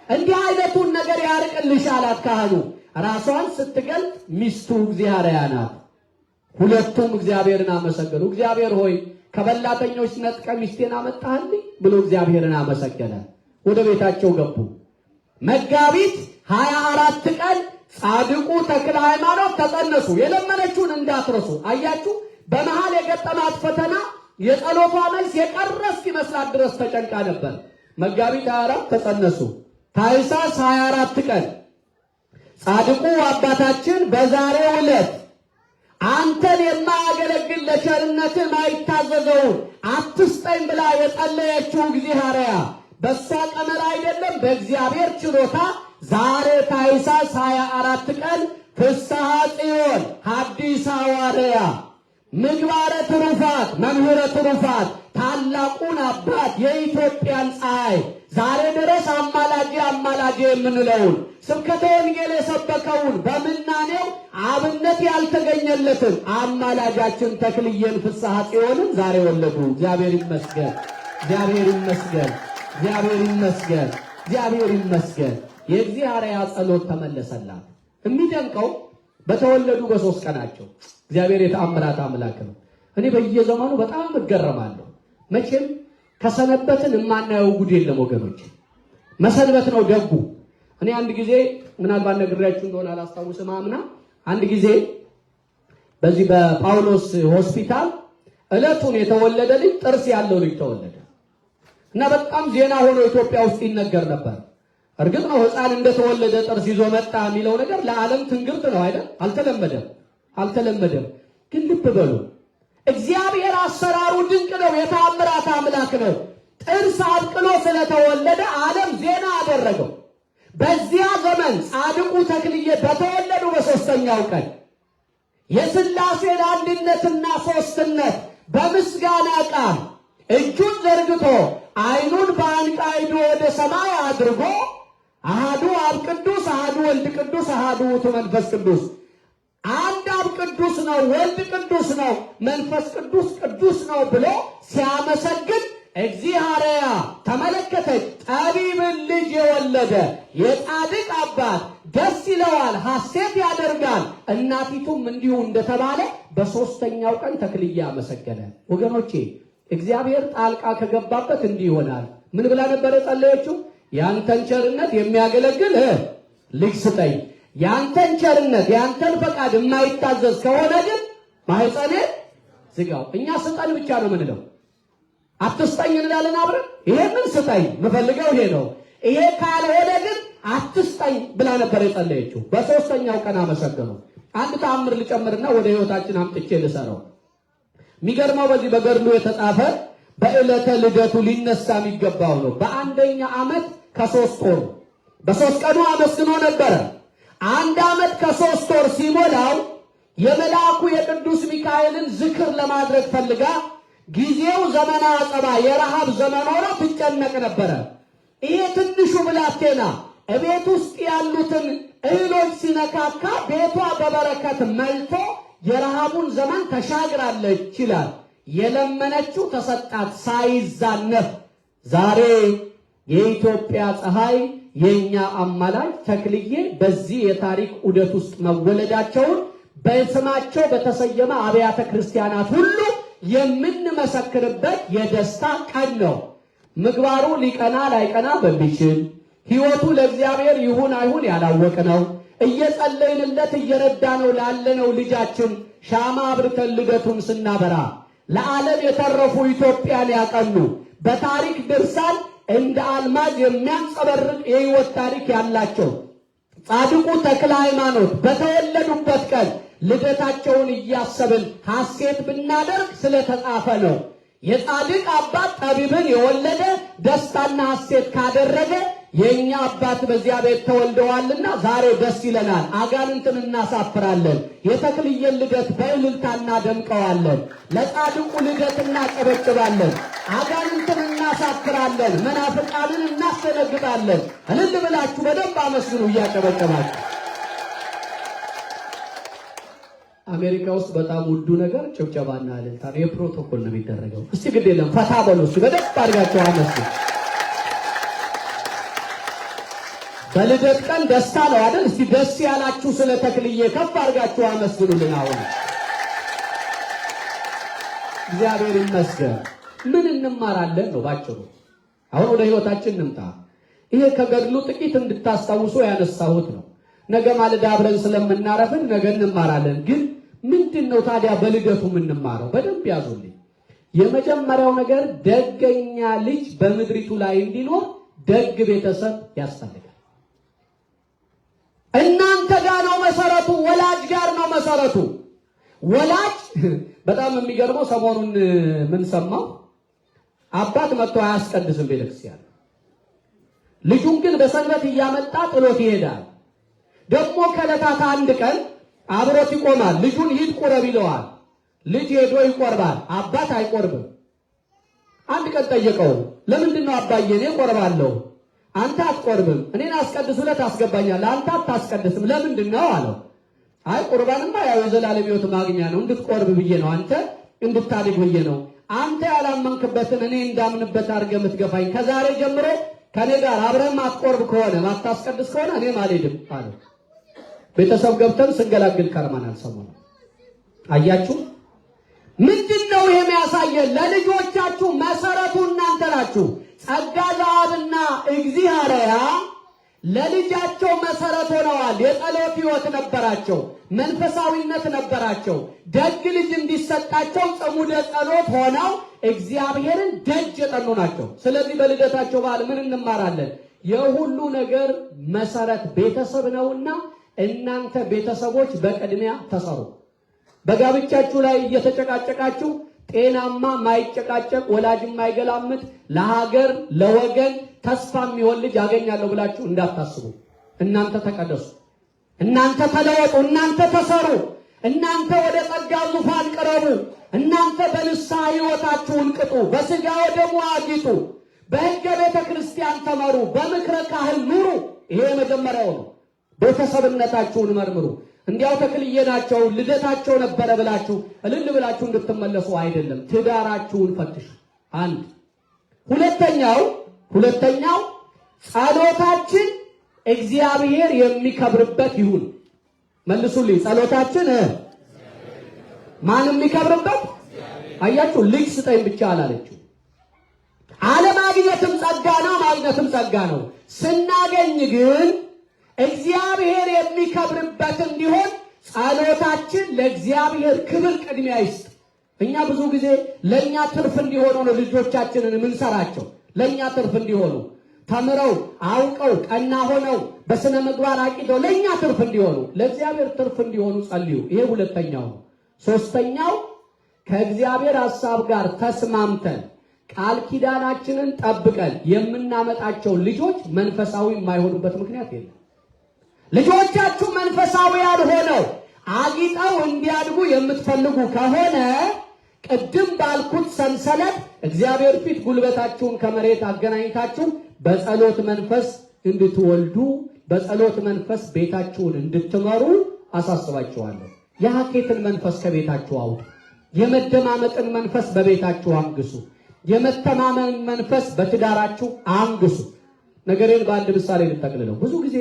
እንዲህ አይነቱን ነገር ያርቅልሽ አላት ካህኑ። ራሷን ስትገልጥ ሚስቱ እግዚአብሔር ናት። ሁለቱም እግዚአብሔርን አመሰገኑ። እግዚአብሔር ሆይ ከበላተኞች ነጥቀ ሚስቴን አመጣህልኝ ብሎ እግዚአብሔርን አመሰገነ። ወደ ቤታቸው ገቡ። መጋቢት 24 ቀን ጻድቁ ተክለ ሃይማኖት ተጸነሱ። የለመነችውን እንዳትረሱ። አያችሁ፣ በመሃል የገጠማት ፈተና የጸሎቷ መልስ የቀረስ ይመስላት ድረስ ተጨንቃ ነበር። መጋቢት 24 ተጸነሱ። ታኅሳስ 24 ቀን ጻድቁ አባታችን በዛሬው ዕለት አንተን የማያገለግል ለቸርነትህ ማይታዘዘውን አትስጠኝ ብላ የጸለየችው እግዚአብሔር በእሷ ቀመር አይደለም፣ በእግዚአብሔር ችሎታ ዛሬ ታኅሳስ 24 ቀን ፍስሐ ጽዮን ሐዲስ ሐዋርያ ምግባረ ትሩፋት መምህረ ትሩፋት ታላቁን አባት የኢትዮጵያን ፀሐይ ዛሬ ድረስ አማላጄ የምንለውን ስብከተ ወንጌል የሰበከውን በምናኔው አብነት ያልተገኘለትን አማላጃችን ተክልዬን ፍስሐ ጽዮንን ዛሬ ወለዱ። እግዚአብሔር ይመስገን፣ እግዚአብሔር ይመስገን፣ እግዚአብሔር ይመስገን፣ እግዚአብሔር ይመስገን። የእግዚአብሔር ጸሎት ተመለሰላት። የሚደንቀው በተወለዱ በ3 ቀናቸው እግዚአብሔር የተአምራት አምላክ ነው። እኔ በየዘመኑ በጣም እገረማለሁ። መቼም ከሰነበትን የማናየው ጉድ የለም ወገኖች። መሰንበት ነው ደጉ። እኔ አንድ ጊዜ ምናልባት ነግሬያችሁ እንደሆነ አላስታውስም፣ አምና አንድ ጊዜ በዚህ በጳውሎስ ሆስፒታል ዕለቱን የተወለደ ልጅ ጥርስ ያለው ልጅ ተወለደ እና በጣም ዜና ሆኖ ኢትዮጵያ ውስጥ ይነገር ነበር። እርግጥ ነው ሕፃን እንደተወለደ ጥርስ ይዞ መጣ የሚለው ነገር ለዓለም ትንግርት ነው አይደል? አልተለመደም። ግን ልብ በሉ እግዚአብሔር አሰራሩ ድንቅ ነው። የተአምራት አምላክ ነው። ጥርስ አብቅሎ ስለተወለደ ዓለም ዜና አደረገው። በዚያ ዘመን ጻድቁ ተክልዬ በተወለዱ በ3ኛው ቀን የሥላሴን አንድነትና ሦስትነት በምስጋና ቃል እጁን ዘርግቶ ዓይኑን በአንቃይዶ ወደ ሰማይ አድርጎ አሃዱ አብ ቅዱስ፣ አሃዱ ወልድ ቅዱስ፣ አሃዱ ውእቱ መንፈስ ቅዱስ፣ አንድ አብ ቅዱስ ነው፣ ወልድ ቅዱስ ነው፣ መንፈስ ቅዱስ ቅዱስ ነው ብሎ ሲያመሰግን እግዚአብሔር ተመለከተች። ጠቢብን ልጅ የወለደ የጻድቅ አባት ደስ ይለዋል፣ ሐሴት ያደርጋል። እናቲቱም እንዲሁ እንደተባለ በ3ኛው ቀን ተክልዬ አመሰገነ። ወገኖቼ እግዚአብሔር ጣልቃ ከገባበት እንዲህ ይሆናል። ምን ብላ ነበር የጸለየችው? ያንተን ቸርነት የሚያገለግል ልጅ ስጠኝ። ያንተን ቸርነት ያንተን ፈቃድ የማይታዘዝ ከሆነ ግን ማህፀኔን ዝጋው። እኛ ስጠን ብቻ ነው ምንለው፣ አትስጠኝ እንላለን አብረን። ይሄንን ስጠኝ ምፈልገው ይሄ ነው፣ ይሄ ካልሆነ ግን አትስጠኝ ብላ ነበር የጸለየችው። በ3ኛው ቀን አመሰገኑ። አንድ ተአምር ልጨምርና ወደ ህይወታችን አምጥቼ ልሰራው። የሚገርመው በዚህ በገድሉ የተጻፈ በዕለተ ልደቱ ሊነሳ የሚገባው ነው። በ1ኛ ዓመት ከ3 ወር በ3 ቀኑ አመስግኖ ነበረ። 1 ዓመት ከ3 ወር ሲሞላው የመልአኩ የቅዱስ ሚካኤልን ዝክር ለማድረግ ፈልጋ ጊዜው ዘመነ አጸባ የረሃብ ዘመን ሆኖ ትጨነቅ ነበረ። ይሄ ትንሹ ብላቴና እቤት ውስጥ ያሉትን እህሎች ሲነካካ ቤቷ በበረከት መልቶ የረሃቡን ዘመን ተሻግራለች ይላል። የለመነችው ተሰጣት ሳይዛነፍ። ዛሬ የኢትዮጵያ ፀሐይ የኛ አማላጅ ተክልዬ በዚህ የታሪክ ዑደት ውስጥ መወለዳቸውን በስማቸው በተሰየመ አብያተ ክርስቲያናት ሁሉ የምንመሰክርበት የደስታ ቀን ነው። ምግባሩ ሊቀና ላይቀና በሚችል ሕይወቱ ለእግዚአብሔር ይሁን አይሁን ያላወቅነው እየጸለይንለት እየረዳነው ላለነው ልጃችን ሻማ አብርተን ልደቱን ስናበራ ለዓለም የተረፉ ኢትዮጵያን ያቀኑ በታሪክ ድርሳን እንደ አልማዝ የሚያንጸበርቅ የሕይወት ታሪክ ያላቸው ጻድቁ ተክለ ሃይማኖት በተወለዱበት ቀን ልደታቸውን እያሰብን ሐሴት ብናደርግ ስለተጻፈ ነው። የጻድቅ አባት ጠቢብን የወለደ ደስታና ሐሴት ካደረገ የኛ አባት በዚያ ቤት ተወልደዋልና ዛሬ ደስ ይለናል። አጋንንትን እናሳፍራለን። የተክልዬን ልደት በእልልታ እናደምቀዋለን። ለጻድቁ ልደት እናጨበጭባለን። አጋንንትን እናሳፍራለን። መናፍቃንን እናስደነግጣለን። እልል ብላችሁ በደንብ አመስግኑ እያጨበጨባችሁ። አሜሪካ ውስጥ በጣም ውዱ ነገር ጭብጨባና እልልታ ነው። የፕሮቶኮል ነው የሚደረገው። እስቲ ግድ የለም ፈታ በሉ። እስቲ በደንብ አድርጋችሁ አመስግኑ። በልደት ቀን ደስታ ነው አይደል? እስቲ ደስ ያላችሁ ስለ ተክልዬ ከፍ አድርጋችሁ አመስግኑልን። አሁን እግዚአብሔር ይመስገን። ምን እንማራለን ነው ባጭሩ። አሁን ወደ ህይወታችን እንምጣ። ይሄ ከገድሉ ጥቂት እንድታስታውሱ ያነሳሁት ነው። ነገ ማለዳ አብረን ስለምናረፍን ነገ እንማራለን። ግን ምንድነው ታዲያ በልደቱ የምንማረው? በደንብ ያዙልኝ። የመጀመሪያው ነገር ደገኛ ልጅ በምድሪቱ ላይ እንዲኖር ደግ ቤተሰብ ያስፈልጋል። እናንተ ጋር ነው መሰረቱ፣ ወላጅ ጋር ነው መሰረቱ። ወላጅ በጣም የሚገርመው ሰሞኑን ምን ሰማው? አባት መጥቶ አያስቀድስም ቤተክርስቲያን። ልጁን ግን በሰንበት እያመጣ ጥሎት ይሄዳል። ደግሞ ከዕለታት አንድ ቀን አብሮት ይቆማል። ልጁን ሂድ ቁረብ ይለዋል። ልጅ ሄዶ ይቆርባል። አባት አይቆርብም። አንድ ቀን ጠየቀው፣ ለምንድን ነው አባዬ እኔ ቆርባለሁ አንተ አትቆርብም? እኔን አስቀድስ ብለህ ታስገባኛለህ፣ አንተ አታስቀድስም፣ ለምንድን ነው አለው። አይ ቁርባንማ ያው የዘላለም ሕይወት ማግኛ ነው፣ እንድትቆርብ ብዬ ነው፣ አንተ እንድታድግ ብዬ ነው። አንተ ያላመንክበትን እኔ እንዳምንበት አድርገህ የምትገፋኝ፣ ከዛሬ ጀምሮ ከኔ ጋር አብረህ ማትቆርብ ከሆነ ማታስቀድስ ከሆነ እኔም አልሄድም አለ። ቤተሰብ ገብተን ስንገላግል ከርመናል ሰሞኑን። አያችሁ ምንድነው የሚያሳየን? ለልጆቻችሁ መሰረቱ እናንተ ናችሁ። ጸጋ ዘአብና እግዚአብሔር ለልጃቸው መሰረት ሆነዋል። የጸሎት ሕይወት ነበራቸው፣ መንፈሳዊነት ነበራቸው። ደግ ልጅ እንዲሰጣቸው ጽሙደ ጸሎት ሆነው እግዚአብሔርን ደጅ የጠኑ ናቸው። ስለዚህ በልደታቸው በዓል ምን እንማራለን? የሁሉ ነገር መሰረት ቤተሰብ ነውና እናንተ ቤተሰቦች በቅድሚያ ተሰሩ። በጋብቻችሁ ላይ እየተጨቃጨቃችሁ ጤናማ ማይጨቃጨቅ ወላጅ ማይገላምጥ ለሀገር ለወገን ተስፋ የሚሆን ልጅ አገኛለሁ ብላችሁ እንዳታስቡ። እናንተ ተቀደሱ፣ እናንተ ተለወጡ፣ እናንተ ተሰሩ፣ እናንተ ወደ ጸጋ ዙፋን ቅረቡ፣ እናንተ በንስሐ ሕይወታችሁን ቅጡ፣ በሥጋ ወደሙ አጊጡ፣ በሕገ ቤተ ክርስቲያን ተመሩ፣ በምክረ ካህን ኑሩ። ይሄ የመጀመሪያው ነው። ቤተሰብነታችሁን መርምሩ። እንዲያው ተክልዬ ናቸው ልደታቸው ነበረ ብላችሁ እልል ብላችሁ እንድትመለሱ አይደለም። ትዳራችሁን ፈትሹ። አንድ ሁለተኛው ጸሎታችን እግዚአብሔር የሚከብርበት ይሁን። መልሱልኝ። ጸሎታችን ማን የሚከብርበት? አያችሁ ልጅ ስጠኝ ብቻ አላለችው። አለማግኘትም ጸጋ ነው፣ ማግኘትም ጸጋ ነው። ስናገኝ ግን እግዚአብሔር የሚከብርበት እንዲሆን ጸሎታችን ለእግዚአብሔር ክብር ቅድሚያ ይስጥ። እኛ ብዙ ጊዜ ለኛ ትርፍ እንዲሆኑ ነው ልጆቻችንን የምንሰራቸው። ለኛ ትርፍ እንዲሆኑ ተምረው አውቀው ቀና ሆነው በስነ ምግባር አቂደው ለኛ ትርፍ እንዲሆኑ፣ ለእግዚአብሔር ትርፍ እንዲሆኑ ጸልዩ። ይሄ ሁለተኛው ነው። ሶስተኛው ከእግዚአብሔር ሐሳብ ጋር ተስማምተን ቃል ኪዳናችንን ጠብቀን የምናመጣቸው ልጆች መንፈሳዊ የማይሆኑበት ምክንያት የለም። ልጆቻችሁ መንፈሳዊያን ሆነው አጊጠው እንዲያድጉ የምትፈልጉ ከሆነ ቅድም ባልኩት ሰንሰለት እግዚአብሔር ፊት ጉልበታችሁን ከመሬት አገናኝታችሁ በጸሎት መንፈስ እንድትወልዱ፣ በጸሎት መንፈስ ቤታችሁን እንድትመሩ አሳስባችኋለሁ። የሐኬትን መንፈስ ከቤታችሁ አውጡ። የመደማመጥን መንፈስ በቤታችሁ አንግሱ። የመተማመን መንፈስ በትዳራችሁ አንግሱ። ነገሬን በአንድ ምሳሌ ልጠቅልለው። ብዙ ጊዜ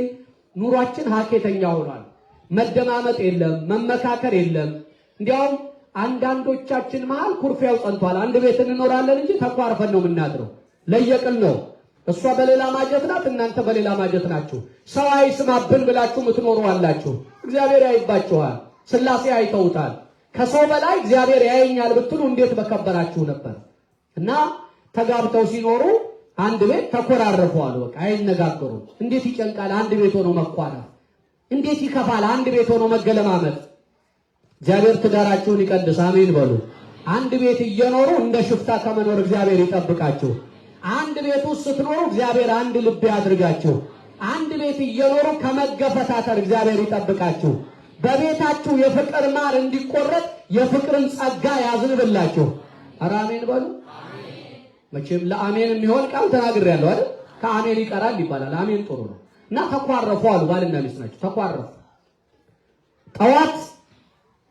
ኑሯችን ሐኬተኛ ሆኗል። መደማመጥ የለም፣ መመካከር የለም። እንዲያውም አንዳንዶቻችን መሃል ኩርፊያው ጸንቷል። አንድ ቤት እንኖራለን እንጂ ተኳርፈን ነው የምናድረው። ለየቅል ነው። እሷ በሌላ ማጀት ናት፣ እናንተ በሌላ ማጀት ናችሁ። ሰው አይስማብን ብላችሁ የምትኖሩ አላችሁ። እግዚአብሔር ያይባችኋል። ሥላሴ አይተውታል። ከሰው በላይ እግዚአብሔር ያየኛል ብትሉ እንዴት በከበራችሁ ነበር። እና ተጋብተው ሲኖሩ አንድ ቤት ተኮራረፈዋል። በቃ አይነጋገሩም። እንዴት ይጨንቃል አንድ ቤት ሆኖ መኳረፍ! እንዴት ይከፋል አንድ ቤት ሆኖ መገለማመጥ! እግዚአብሔር ትዳራችሁን ይቀድስ። አሜን በሉ። አንድ ቤት እየኖሩ እንደ ሽፍታ ከመኖር እግዚአብሔር ይጠብቃችሁ። አንድ ቤት ውስጥ ስትኖሩ እግዚአብሔር አንድ ልብ ያድርጋችሁ። አንድ ቤት እየኖሩ ከመገፈታተር እግዚአብሔር ይጠብቃችሁ። በቤታችሁ የፍቅር ማር እንዲቆረጥ የፍቅርን ጸጋ ያዝንብላችሁ። ኧረ አሜን በሉ። መቼም ለአሜን የሚሆን ቃል ተናግሬያለሁ አይደል? ከአሜን ይቀራል ይባላል። አሜን ጥሩ ነው። እና ተኳረፉ አሉ። ባልና ሚስት ናቸው። ተኳረፉ። ጠዋት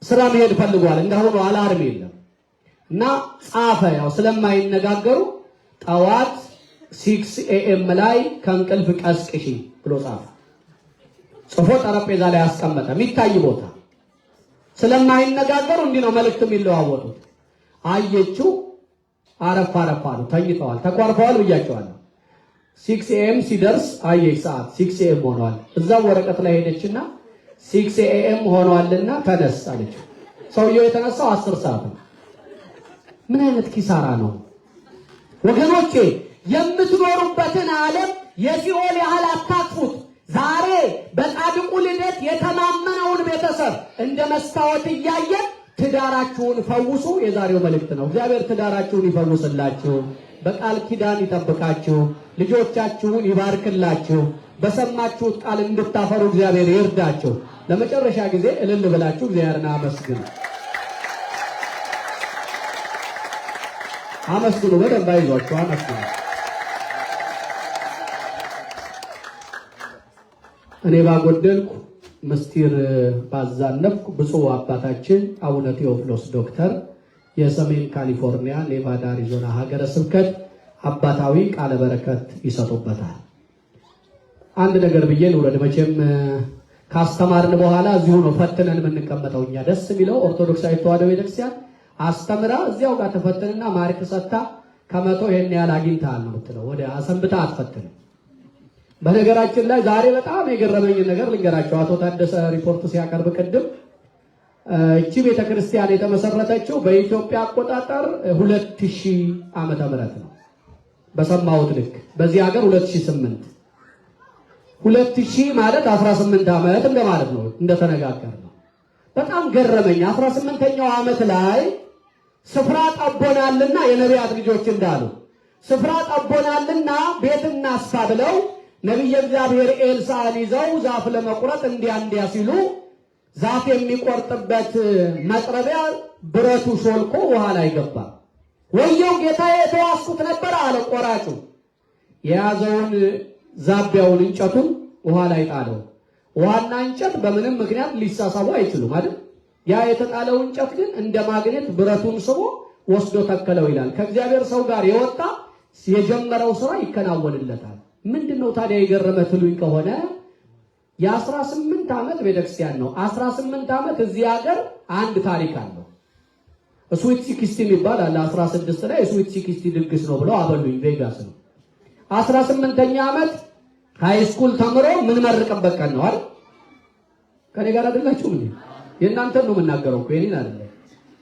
ስራ መሄድ ፈልጓል። እንዳሁኑ አላርም የለም እና ጻፈ። ያው ስለማይነጋገሩ ጠዋት 6 AM ላይ ከእንቅልፍ ቀስቅሺ ብሎ ጻፈ። ጽፎ ጠረጴዛ ላይ አስቀመጠ፣ የሚታይ ቦታ። ስለማይነጋገሩ እንዲህ ነው መልእክት የሚለዋወጡት። አየችው። አረፍ አሉ። ተኝተዋል፣ ተኳርፈዋል ብያቸዋለሁ። 6 AM ሲደርስ አየች ሰዓት 6 AM ሆኗል። እዛው ወረቀት ላይ ሄደችና 6 AM ሆኗልና ተነስ አለች። ሰውየው የተነሳው 10 ሰዓት ነው። ምን አይነት ኪሳራ ነው ወገኖቼ! የምትኖሩበትን ዓለም የሲኦል ያህል አታጥፉት። ዛሬ በጻድቁ ልደት የተማመነውን ቤተሰብ እንደ መስታወት እያየን ትዳራችሁን ፈውሱ የዛሬው መልእክት ነው። እግዚአብሔር ትዳራችሁን ይፈውስላችሁ፣ በቃል ኪዳን ይጠብቃችሁ፣ ልጆቻችሁን ይባርክላችሁ፣ በሰማችሁት ቃል እንድታፈሩ እግዚአብሔር ይርዳችሁ። ለመጨረሻ ጊዜ እልል ብላችሁ እግዚአብሔርን አመስግኑ። አመስግኑ፣ በደንብ አይዟችሁ፣ አመስግኑ። እኔ ባጎደልኩ ምስጢር ባዛነፍኩ ብፁዕ አባታችን አቡነ ቴዎፍሎስ ዶክተር የሰሜን ካሊፎርኒያ ኔቫዳ አሪዞና ሀገረ ስብከት አባታዊ ቃለ በረከት ይሰጡበታል። አንድ ነገር ብዬ ልውረድ። መቼም ካስተማርን በኋላ እዚሁ ነው ፈትነን የምንቀመጠው። እኛ ደስ የሚለው ኦርቶዶክሳዊ ተዋሕዶ ቤተክርስቲያን አስተምራ እዚያው ጋር ተፈትንና ማርክ ሰጥታ ከመቶ ይሄን ያህል አግኝተሃል ነው የምትለው። ወደ አሰንብታ አትፈትንም። በነገራችን ላይ ዛሬ በጣም የገረመኝ ነገር ልንገራቸው። አቶ ታደሰ ሪፖርት ሲያቀርብ ቅድም እቺ ቤተክርስቲያን የተመሰረተችው በኢትዮጵያ አቆጣጠር 2000 ዓመተ ምህረት ነው። በሰማሁት ልክ በዚህ ሀገር 2008 2000 ማለት 18 ዓመት እንደማለት ነው እንደተነጋገርነው። በጣም ገረመኝ። 18ኛው ዓመት ላይ ስፍራ ጠቦናልና የነቢያት ልጆች እንዳሉ ስፍራ ጠቦናልና ቤት እናስፋ ብለው ነቢየ እግዚአብሔር ኤልሳዕን ይዘው ዛፍ ለመቁረጥ እንዲያ ሲሉ ዛፍ የሚቆርጥበት መጥረቢያ ብረቱ ሾልኮ ውሃ ላይ ገባ። ወየው ጌታዬ የተዋስኩት ነበር አለ ቆራጩ። የያዘውን ዛቢያውን እንጨቱን ውሃ ላይ ጣለው። ውሃና እንጨት በምንም ምክንያት ሊሳሳቡ አይችሉም አይደል? ያ የተጣለው እንጨት ግን እንደ ማግኔት ብረቱን ስቦ ወስዶ ተከለው ይላል። ከእግዚአብሔር ሰው ጋር የወጣ የጀመረው ስራ ይከናወንለታል። ምንድነው ታዲያ የገረመ ትሉኝ ከሆነ የ18 ዓመት ቤተክርስቲያን ነው። 18 ዓመት እዚህ ሀገር አንድ ታሪክ አለው። ስዊት ሲክስቲ ይባላል። 16 ላይ ስዊት ሲክስቲ ድግስ ነው ብለው አበሉኝ። ቬጋስ ነው። 18ኛ ዓመት ሃይ ስኩል ተምሮ ምን መርቀበት ቀን ነው አይደል? ከኔ ጋር አይደላችሁም እንዴ? የእናንተን ነው የምናገረው እኮ የኔን አይደለም።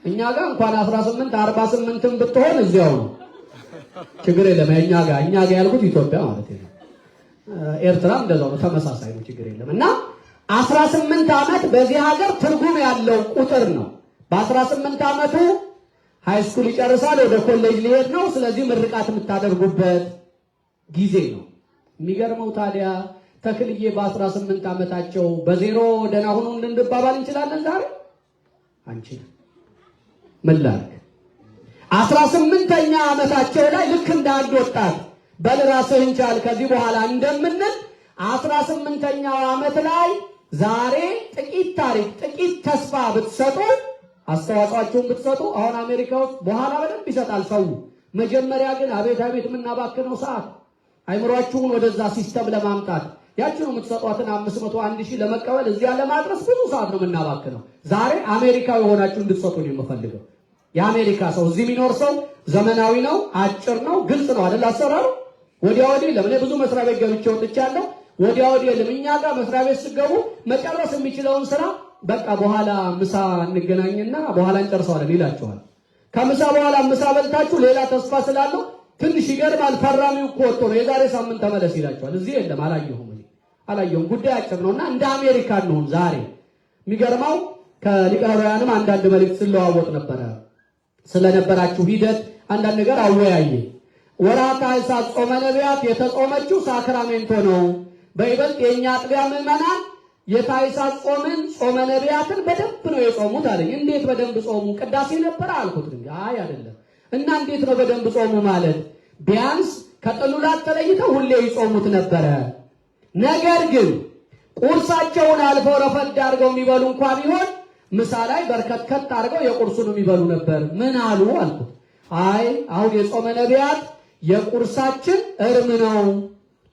እኛ ጋር እንኳን 18 48ም ብትሆን እዚያው ነው። ችግር የለም። እኛ ጋር ያልኩት ኢትዮጵያ ማለት ነው። ኤርትራ እንደዛው ነው፣ ተመሳሳይ ነው። ችግር የለም። እና 18 ዓመት በዚህ ሀገር ትርጉም ያለው ቁጥር ነው። በ18 ዓመቱ ሃይ ስኩል ይጨርሳል፣ ወደ ኮሌጅ ሊሄድ ነው። ስለዚህ ምርቃት የምታደርጉበት ጊዜ ነው። የሚገርመው ታዲያ ተክልዬ በ18 ዓመታቸው በዜሮ ደህና ሆኖ እንድንባባል እንችላለን ዛሬ አንችልም። ምን ላድርግ? 18ኛ ዓመታቸው ላይ ልክ እንደ አንድ ወጣት በል ራስህን ቻል ከዚህ በኋላ እንደምንል 18ኛው ዓመት ላይ ዛሬ ጥቂት ታሪክ ጥቂት ተስፋ ብትሰጡ አስተዋጽኦአችሁን ብትሰጡ አሁን አሜሪካ ውስጥ በኋላ በደንብ ይሰጣል ሰው። መጀመሪያ ግን አቤት የምናባክነው ሰዓት አይምሯችሁን ወደዛ ሲስተም ለማምጣት ያችሁን የምትሰጧትን 500 1000 ለመቀበል እዚያ ለማድረስ ብዙ ሰዓት ነው የምናባክነው። ዛሬ አሜሪካዊ ሆናችሁ እንድትሰጡ ነው የምፈልገው። የአሜሪካ ሰው እዚህ የሚኖር ሰው ዘመናዊ ነው፣ አጭር ነው፣ ግልጽ ነው አይደል? አሰራሩ ወዲያ ወዲህ ለምን ብዙ መስሪያ ቤት ገብቼ ወጥቻለሁ። ወዲያ ወዲህ ለምኛ ጋር መስሪያ ቤት ሲገቡ መጨረስ የሚችለውን ስራ በቃ በኋላ ምሳ እንገናኝና በኋላ እንጨርሰዋለን ይላቸዋል። ከምሳ በኋላ ምሳ በልታችሁ ሌላ ተስፋ ስላለው ትንሽ ይገርማል። ፈራሚው እኮ ወጥቶ ነው የዛሬ ሳምንት ተመለስ ይላቸዋል። እዚህ የለም አላየሁም ጉዳይ አጭር ነውና እንደ አሜሪካ ነው ዛሬ። የሚገርመው ከሊቀ ኅሩያንም አንዳንድ መልእክት ስለዋወጥ ነበረ። ስለነበራችሁ ሂደት አንዳንድ ነገር አወያየ። ወርኃ ታኅሣሥ ጾመ ነቢያት የተጾመችው ሳክራሜንቶ ነው። በይበልጥ የኛ አጥቢያ ምዕመናን የታኅሣሥ ጾምን ጾመ ነቢያትን በደንብ ነው የጾሙት አለኝ። እንዴት በደንብ ጾሙ? ቅዳሴ ነበር አልኩት። አይ አይደለም። እና እንዴት ነው በደንብ ጾሙ ማለት? ቢያንስ ከጥሉላት ተለይተው ሁሌ ይጾሙት ነበረ። ነገር ግን ቁርሳቸውን አልፈው ረፈድ አድርገው የሚበሉ እንኳን ቢሆን ምሳ ላይ በርከት አድርገው የቁርሱን የሚበሉ ነበር። ምን አሉ አልኩት። አይ አሁን የጾመ ነቢያት የቁርሳችን እርም ነው።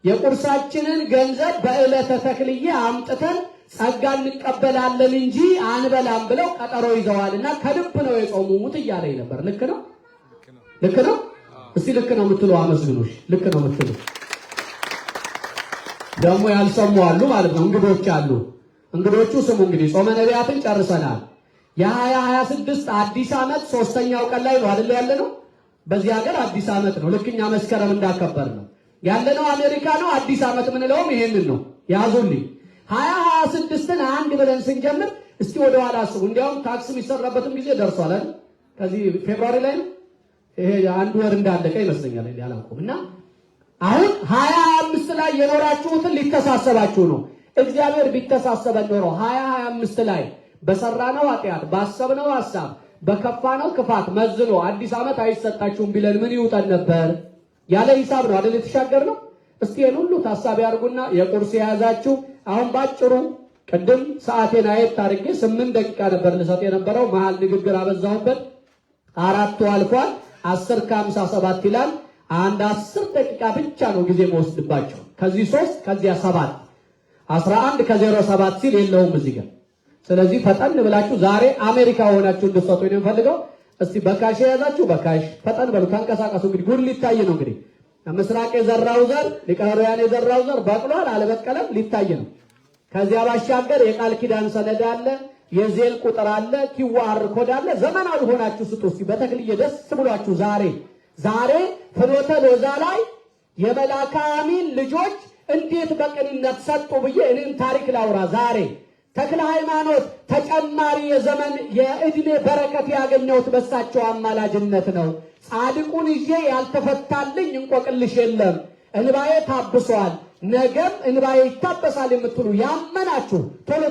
የቁርሳችንን ገንዘብ በዕለተ ተክልዬ አምጥተን ጸጋ እንቀበላለን እንጂ አንበላም ብለው ቀጠሮ ይዘዋልና ከልብ ነው የጾሙት እያለኝ ነበር። ልክ ነው? እስቲ ልክ ነው የምትሉ አመስግኑሽ። ልክ ነው የምትሉ ደግሞ ያልሰሙ አሉ ማለት ነው። እንግዶች አሉ። እንግዶቹ ስሙ እንግዲህ ጾመ ነቢያትን ጨርሰናል። የ2026 አዲስ ዓመት 3ኛው ቀን ላይ ነው አይደል ያለነው? በዚህ ሀገር አዲስ ዓመት ነው። ልክኛ መስከረም እንዳከበር ነው ያለነው። አሜሪካ ነው አዲስ ዓመት የምንለውም ይሄንን ነው። ያዙልኝ 2026ን አንድ ብለን ስንጀምር እስቲ ወደ ኋላ አስቡ። እንዲያውም ታክስ የሚሰራበትም ጊዜ ደርሷል አይደል? ከዚህ ፌብሩዋሪ ላይ ነው ይሄ አንድ ወር እንዳለቀ ይመስለኛል እንዴ አላውቅም። እና አሁን 2025 ላይ የኖራችሁትን ሊተሳሰባችሁ ነው። እግዚአብሔር ቢተሳሰበን ኖሮ 2025 ላይ በሰራነው ኃጢአት ባሰብነው ሐሳብ በከፋነው ክፋት መዝኖ አዲስ ዓመት አይሰጣችሁም ቢለን ምን ይውጠን ነበር? ያለ ሂሳብ ነው አይደል የተሻገርነው? እስቲ ይሄን ሁሉ ታሳቢ አድርጉና የቁርስ የያዛችሁ አሁን ባጭሩ ቅድም ሰዓቴን አየት አድርጌ 8 ደቂቃ ነበር ልሰጥ የነበረው መሃል ንግግር አበዛሁበት። 4 አልፏል። 10 ከ57 ይላል። አንድ 10 ደቂቃ ብቻ ነው ጊዜ መወስድባቸው። ከዚህ 3 ከዚያ 7 11 ከ07 ሲል የለውም እዚህ ጋር። ስለዚህ ፈጠን ብላችሁ ዛሬ አሜሪካ ሆናችሁ እንድትሰጡ ነው የምፈልገው። እስቲ በካሽ የያዛችሁ በካሽ ፈጠን በሉ ተንቀሳቀሱ። እንግዲህ ጉድ ሊታይ ነው። እንግዲህ ምስራቅ የዘራው ዘር ሊቀርያን የዘራው ዘር በቅሏል አልበቀለም ሊታይ ነው። ከዚያ ባሻገር የቃል ኪዳን ሰነድ አለ፣ የዜል ቁጥር አለ፣ ኪዋር ኮድ አለ። ዘመናዊ ሆናችሁ ስጡ። እስቲ በተክልዬ ደስ ብሏችሁ ዛሬ ፍኖተ ሎዛ ላይ የመላከ አሚን ልጆች እንዴት በቅንነት ሰጡ ብዬ እኔም ታሪክ ላውራ። ዛሬ ተክለ ሃይማኖት ተጨማሪ የዘመን የእድሜ በረከት ያገኘሁት በሳቸው አማላጅነት ነው። ጻድቁን ይዤ ያልተፈታልኝ እንቆቅልሽ የለም። እንባዬ ታብሷል፣ ነገም እንባዬ ይታበሳል የምትሉ ያመናችሁ ቶሎ